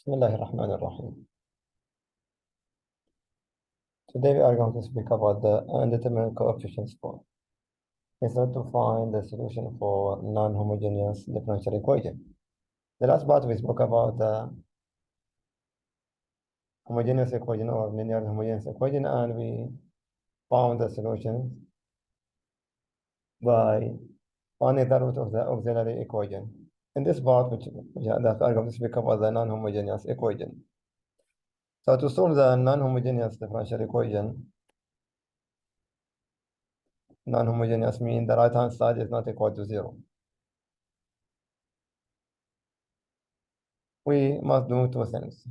بسم الله الرحمن الرحيم. Today we are going to speak about the undetermined coefficients form. It's not to find the solution for non-homogeneous differential equation. The last part we spoke about the homogeneous equation or linear homogeneous equation, and we found the solution by finding the root of the auxiliary equation. In this part, that we are going to speak about the non-homogeneous equation. So to solve the non-homogeneous differential equation, non-homogeneous means the right-hand side is not equal to 0. We must do two things.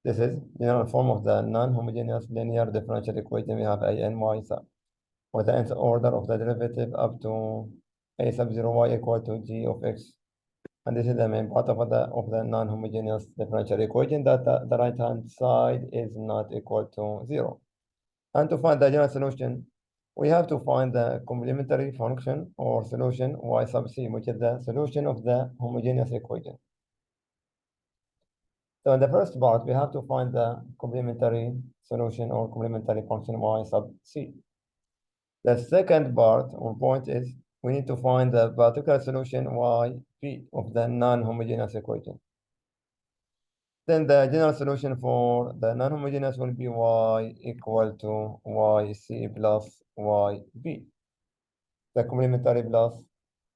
This is general form of the non-homogeneous linear differential equation. We have a n y sub with the nth order of the derivative up to a sub 0 y equal to g of x. And this is the main part of the non-homogeneous differential equation, that the right-hand side is not equal to 0. And to find the general solution, we have to find the complementary function or solution y sub c, which is the solution of the homogeneous equation. So in the first part, we have to find the complementary solution or complementary function y sub c. The second part or point is we need to find the particular solution y p of the non-homogeneous equation. Then the general solution for the non-homogeneous will be y equal to yc plus yb. The complementary plus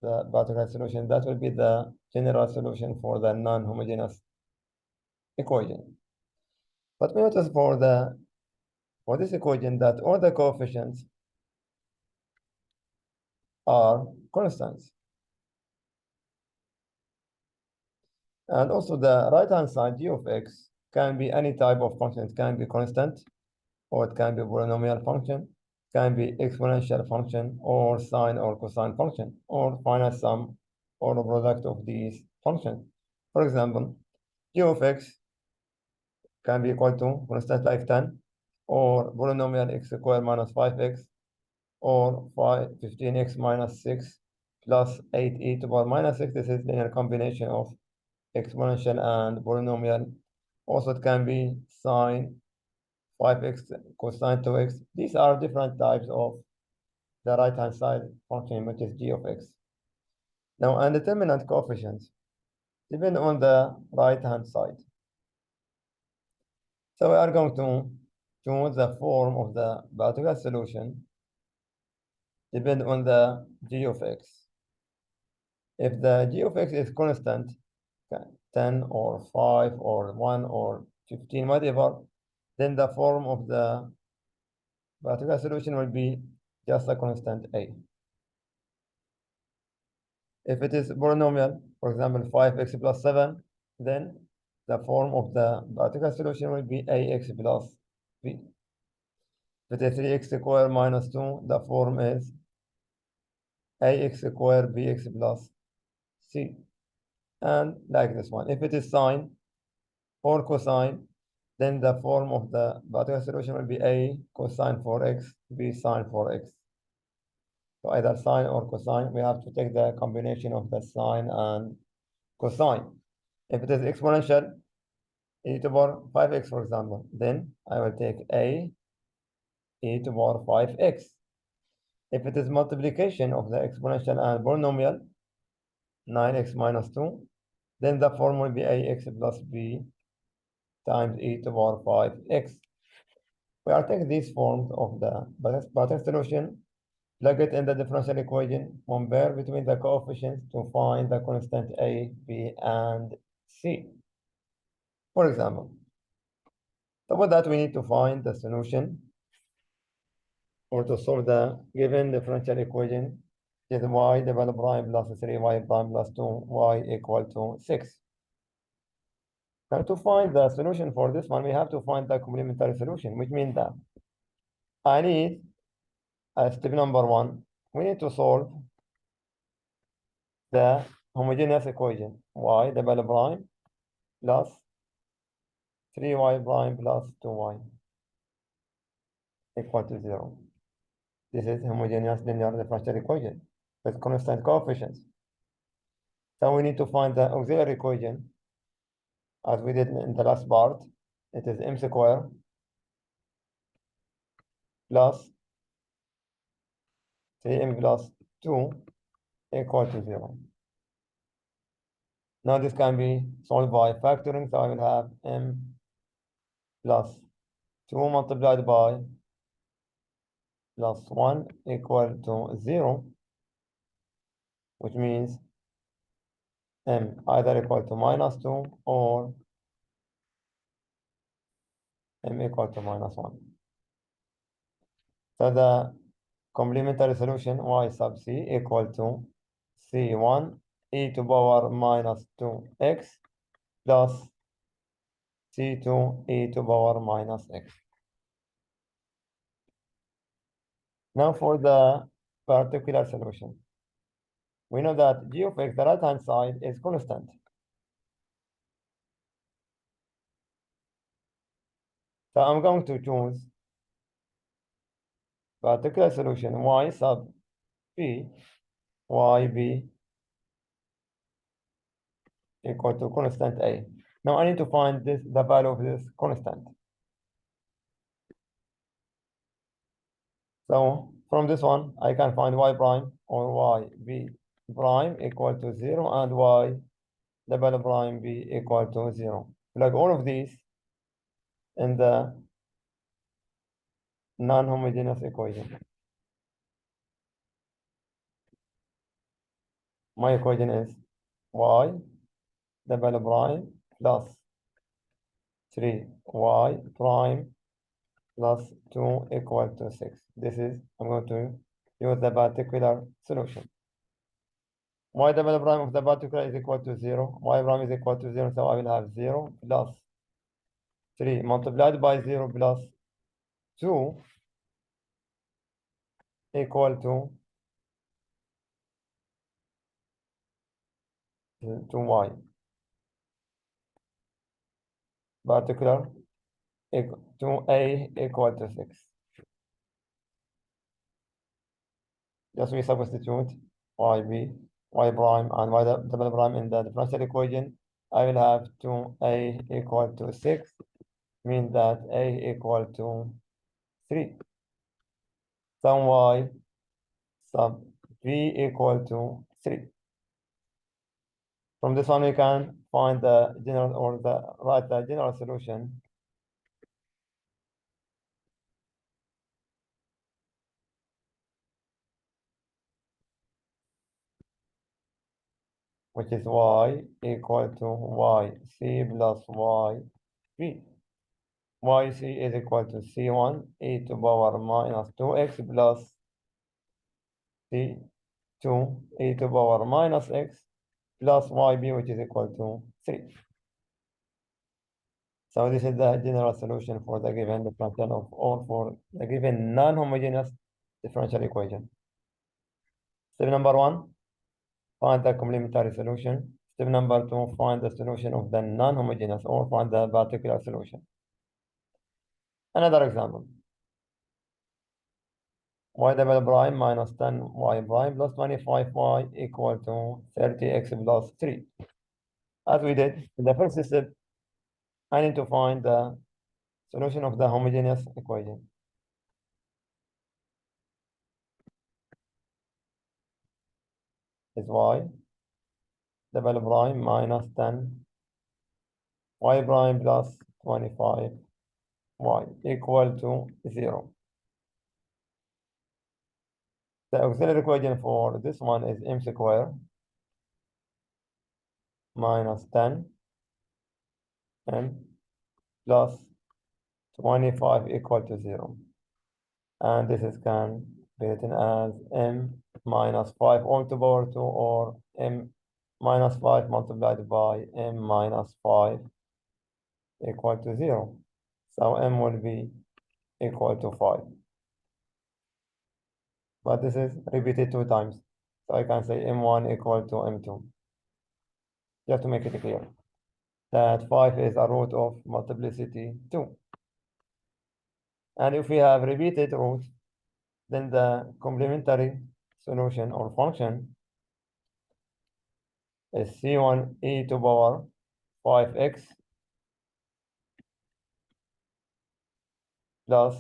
the particular solution, that will be the general solution for the non-homogeneous equation. But we notice for this equation that all the coefficients are constants. And also the right-hand side, g of x, can be any type of function. It can be constant, or it can be polynomial function, can be exponential function, or sine or cosine function, or finite sum, or a product of these functions. For example, g of x can be equal to constant like 10, or polynomial x squared minus 5x, or 15x minus 6 plus 8e to the power minus 6. This is linear combination of exponential and polynomial. Also, it can be sine 5x cosine 2x. These are different types of the right-hand side function, which is g of x. Now, undetermined coefficients depend on the right-hand side. So we are going to choose the form of the particular solution depend on the g of x. If the g of x is constant, 10 or 5 or 1 or 15, whatever, then the form of the particular solution will be just a constant a. If it is polynomial, for example, 5x plus 7, then the form of the particular solution will be ax plus b. If it is 3x squared minus 2, the form is ax squared bx plus c. And like this one. If it is sine or cosine, then the form of the particular solution will be a cosine 4x, b sine 4x. So either sine or cosine, we have to take the combination of the sine and cosine. If it is exponential, e to the power 5x, for example, then I will take a e to the power 5x. If it is multiplication of the exponential and polynomial, 9x minus 2, then the form will be ax plus b times e to the power 5x. We are taking these forms of the particular solution, plug it in the differential equation, compare between the coefficients to find the constant a, b, and c. For example, so with that, we need to find the solution or to solve the given differential equation is y double prime plus 3y prime plus 2y equal to 6. Now to find the solution for this one, we have to find the complementary solution, which means that I need, step number 1, we need to solve the homogeneous equation y double prime plus 3y prime plus 2y equal to 0. This is homogeneous linear differential equation with constant coefficients. So we need to find the auxiliary equation. as we did in the last part, it is m square plus 3m plus 2 equal to 0. Now this can be solved by factoring, so I will have m plus 2 multiplied by plus 1 equal to 0, which means m either equal to minus 2 or m equal to minus 1. So the complementary solution y sub c equal to c1 e to power minus 2x plus c2 e to power minus x. Now for the particular solution. We know that g of x, the right-hand side, is constant. So I'm going to choose particular solution y sub p, yb equal to constant a. Now I need to find the value of this constant. So from this one, I can find y prime or yb prime equal to 0 and y double prime b equal to 0. Plug all of these in the non-homogeneous equation. My equation is y double prime plus 3y prime plus 2 equal to 6. This is, I'm going to use the particular solution. Y double prime of the particular is equal to 0. Y prime is equal to 0, so I will have 0 plus 3 multiplied by 0 plus 2 equal to y. Particular to a equal to 6. Just we substitute yb, y prime, and y double prime in the differential equation. I will have 2a equal to 6, means that a equal to 3. Sum y sub b equal to 3. From this one, we can find the general or the general solution, which is y equal to yc plus yb. Yc is equal to c1 e to power minus 2x plus c2 e to power minus x plus yb, which is equal to 3. So this is the general solution for the given differential of, or for the given non-homogeneous differential equation. Step number 1, find the complementary solution. Step number 2, find the solution of the non-homogeneous, or find the particular solution. Another example. Y double prime minus 10y prime plus 25y equal to 30x plus 3. As we did in the first step, I need to find the solution of the homogeneous equation. Is y double prime minus 10 y prime plus 25 y equal to 0. The auxiliary equation for this one is m square minus 10 m plus 25 equal to 0. And this is can be written as m minus 5 all to the power 2, or m minus 5 multiplied by m minus 5 equal to 0. So m will be equal to 5. But this is repeated 2 times. So I can say m1 equal to m2. Just to make it clear that 5 is a root of multiplicity 2. And if we have repeated root, then the complementary solution or function is c1 e to power 5x plus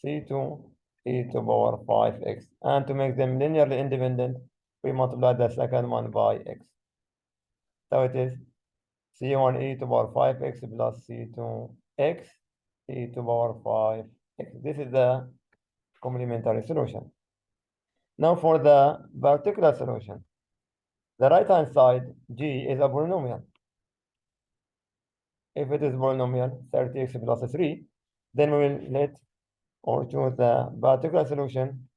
C2 e to power 5x. And to make them linearly independent, we multiply the second one by x. So it is C1 e to power 5x plus C2x e to power 5x. This is the complementary solution. Now for the particular solution, the right-hand side, g, is a polynomial. If it is polynomial 30x plus 3, then we will let or choose the particular solution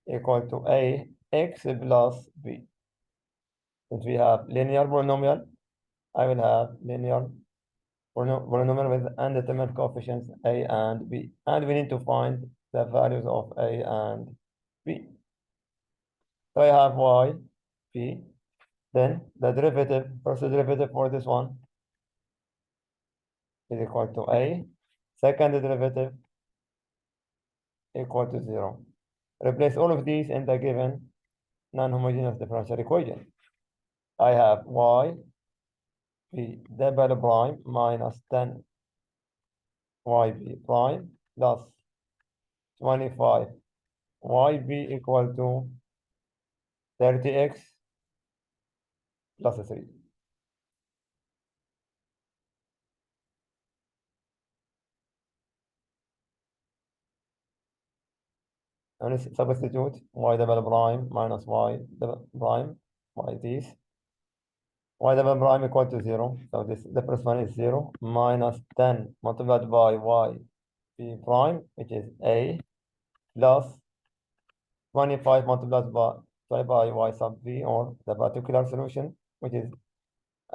equal to ax plus b. Since we have linear polynomial, I will have linear polynomial with undetermined coefficients a and b. And we need to find the values of a and b. So I have y, b. Then the derivative, first derivative for this one is equal to a. Second derivative equal to 0. Replace all of these in the given non-homogeneous differential equation. I have y b double prime minus 10 yb prime plus 25 yb equal to 30x plus 3. And substitute y double prime minus y double prime by this. Y double prime equal to 0. So the first one is 0 minus 10 multiplied by y b prime, which is a, plus 25 multiplied by y sub b, or the particular solution, which is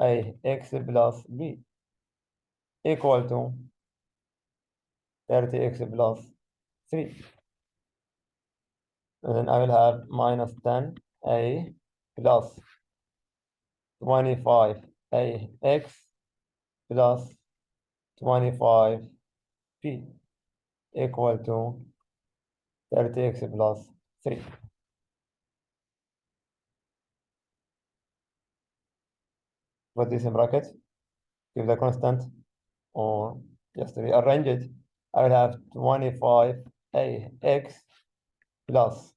a x plus b, equal to 30x plus 3. And then I will have minus 10 a plus 25 ax plus 25 p equal to 30x plus 3. Put this in brackets, give the constant, or just rearrange it. I will have 25 ax plus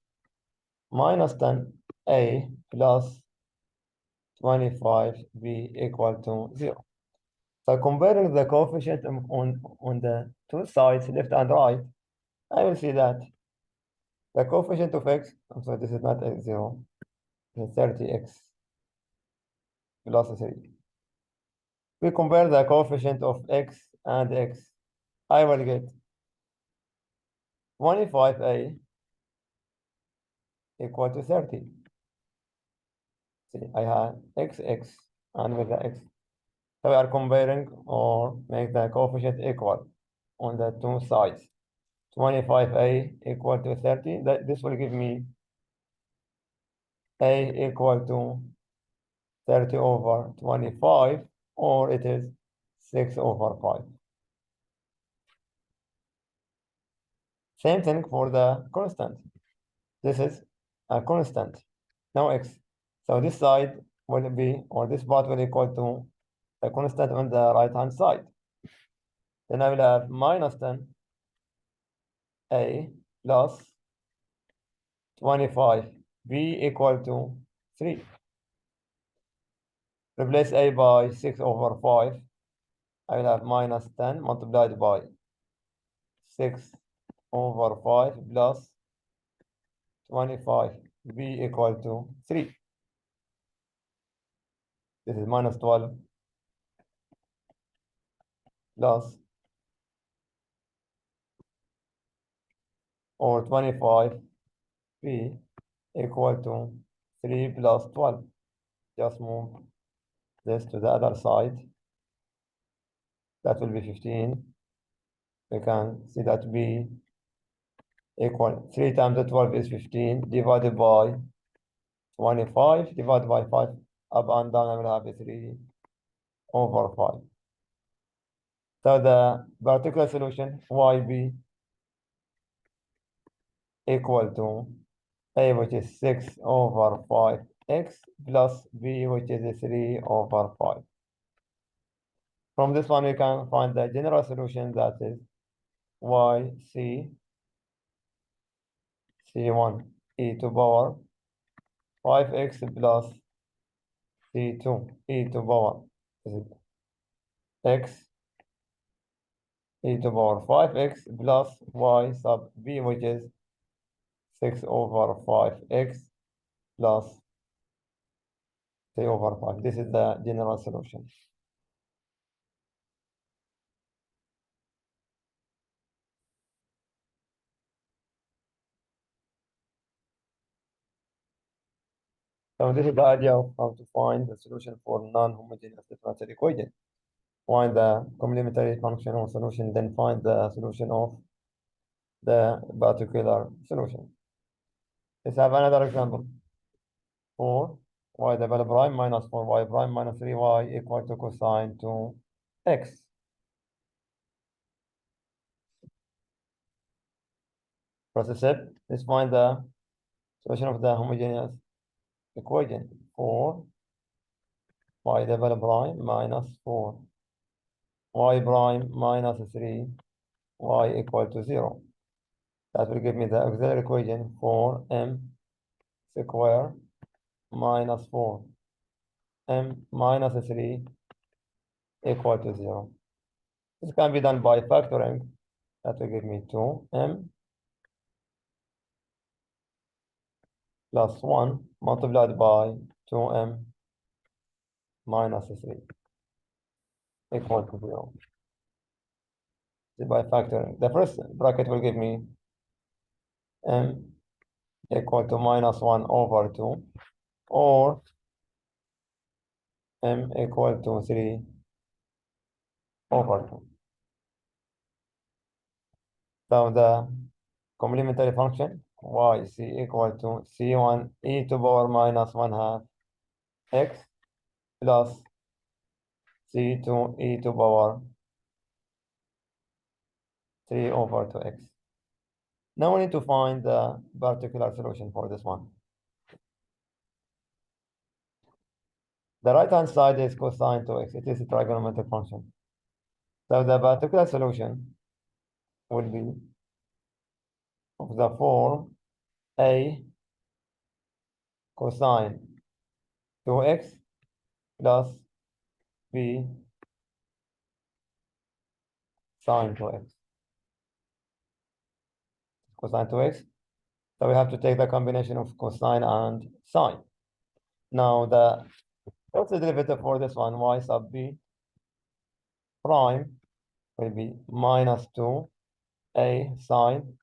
minus 10 a plus 25 b equal to 0. So comparing the coefficient on the two sides, left and right, I will see that the coefficient of x, so this is not x 0, it's 30x plus 3. We compare the coefficient of x and x, I will get 25a equal to 30. See, I have x, and with the x. So we are comparing or make the coefficient equal on the two sides. 25a equal to 30. This will give me a equal to 30 over 25, or it is 6 over 5. Same thing for the constant. This is a constant, no x. So this side will be, or this part will equal to the constant on the right-hand side. Then I will have minus 10 a plus 25 b equal to 3. Replace a by 6 over 5. I will have minus 10 multiplied by 6 over 5 plus 25 b equal to 3. This is minus 12 plus, or 25 b equal to 3 plus 12. Just move this to the other side. That will be 15. We can see that b equal 3 times 12 is 15, divided by 25, divided by 5, up and down, I will have a 3 over 5. So the particular solution, yb equal to a, which is 6 over 5x, plus b, which is 3 over 5. From this one, we can find the general solution, that is yc c1 e to power 5x plus c2 e to power is it x e to power 5x plus y sub b, which is 6 over 5x plus 3 over 5. This is the general solution. So this is the idea of how to find the solution for non-homogeneous differential equation. Find the complementary function or solution, then find the solution of the particular solution. Let's have another example. 4y double prime minus 4y prime minus 3y equal to cosine 2x. Process step. Let's find the solution of the homogeneous equation. 4y double prime minus 4y prime minus 3y equal to 0. That will give me the auxiliary equation 4m square minus 4m minus 3 equal to 0. This can be done by factoring. That will give me 2m plus 1 multiplied by 2m minus 3 equal to 0. By factoring, the first bracket will give me m equal to minus 1 over 2, or m equal to 3 over 2. So the complementary function yc equal to c1 e to power minus 1 half x plus c2 e to power 3 over 2x. Now we need to find the particular solution for this one. The right-hand side is cosine 2x. It is a trigonometric function. So the particular solution will be of the form a cosine 2x plus b sine 2x. Cosine 2x. So we have to take the combination of cosine and sine. Now what's the derivative for this one? Y sub b prime will be minus 2a sine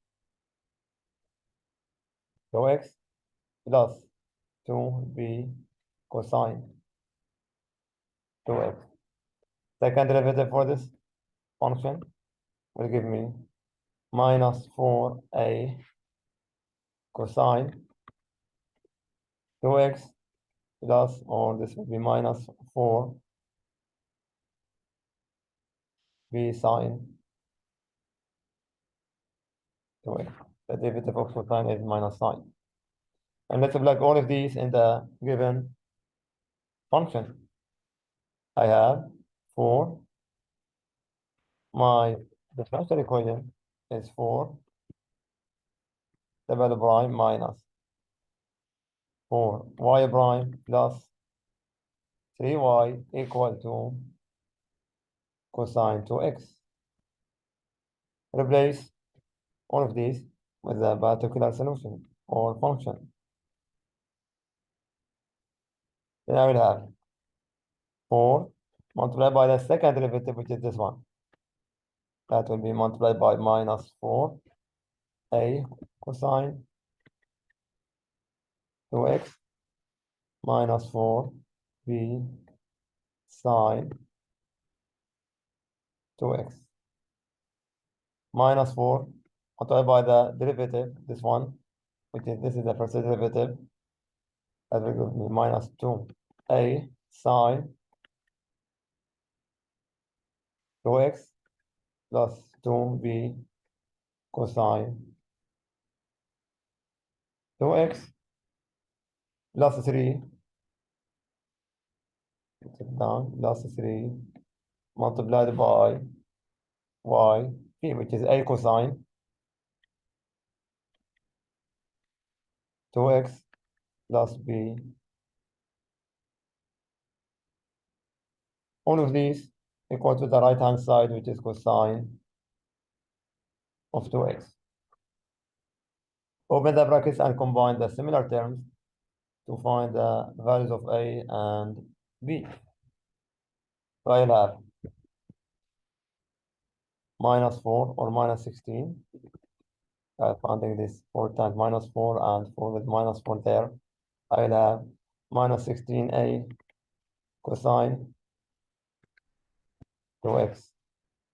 2x plus 2b cosine 2x. Second derivative for this function will give me minus 4a cosine 2x plus, or this will be minus 4b sine 2x. The derivative of cosine is minus sine. And let's plug all of these in the given function. I have 4. My differential equation is 4 double prime minus 4y prime plus 3y equal to cosine 2x. Replace all of these with a particular solution or function. Then I will have 4 multiplied by the second derivative, which is this one. That will be multiplied by minus 4a cosine 2x minus 4b sine 2x. Minus 4 multiplied by the derivative, this one, this is the first derivative. That will give me minus 2a sine 2x plus 2b cosine 2x plus 3, down, plus 3 multiplied by y p, which is a cosine 2x plus b. All of these equal to the right-hand side, which is cosine of 2x. Open the brackets and combine the similar terms to find the values of a and b. So I'll have minus 4 or minus 16. Finding this 4 times minus 4 and 4 with minus 4 there. I'll have minus 16a cosine 2x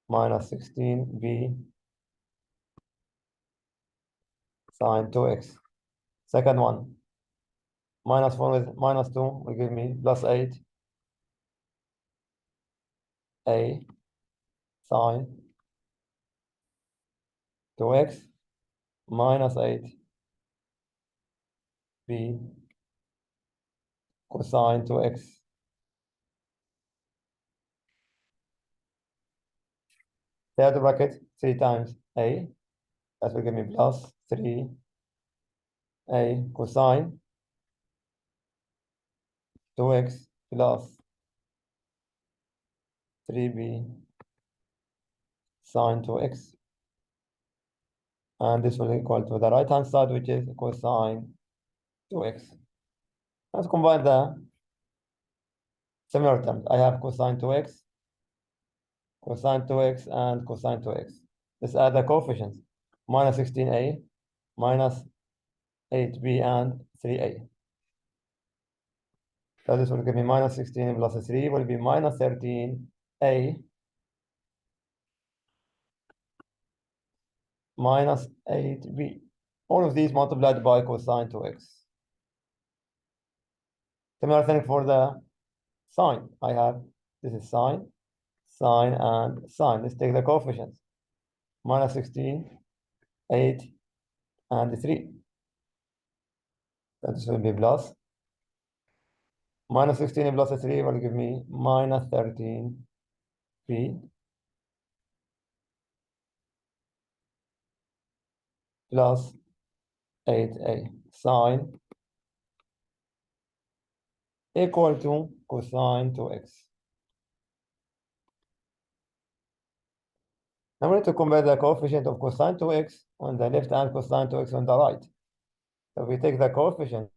minus 16b sine 2x. Second one, minus 4 with minus 2 will give me plus 8 a sine 2x minus 8 b cosine 2x. Third bracket, 3 times a, that will give me plus 3 a cosine 2x plus 3b sine 2x. And this will equal to the right-hand side, which is cosine 2x. Let's combine the similar terms. I have cosine 2x, and cosine 2x. Let's add the coefficients. Minus 16a, minus 8b, and 3a. So this will give me minus 16 plus 3 will be minus 13a minus 8b. All of these multiplied by cosine 2x. Similar thing for the sine. I have, this is sine, and sine. Let's take the coefficients. Minus 16, 8, and 3. So this will be plus. Minus 16 plus 3 will give me minus 13b plus 8a sine equal to cosine 2x. Now we need to compare the coefficient of cosine 2x on the left and cosine 2x on the right. So we take the coefficient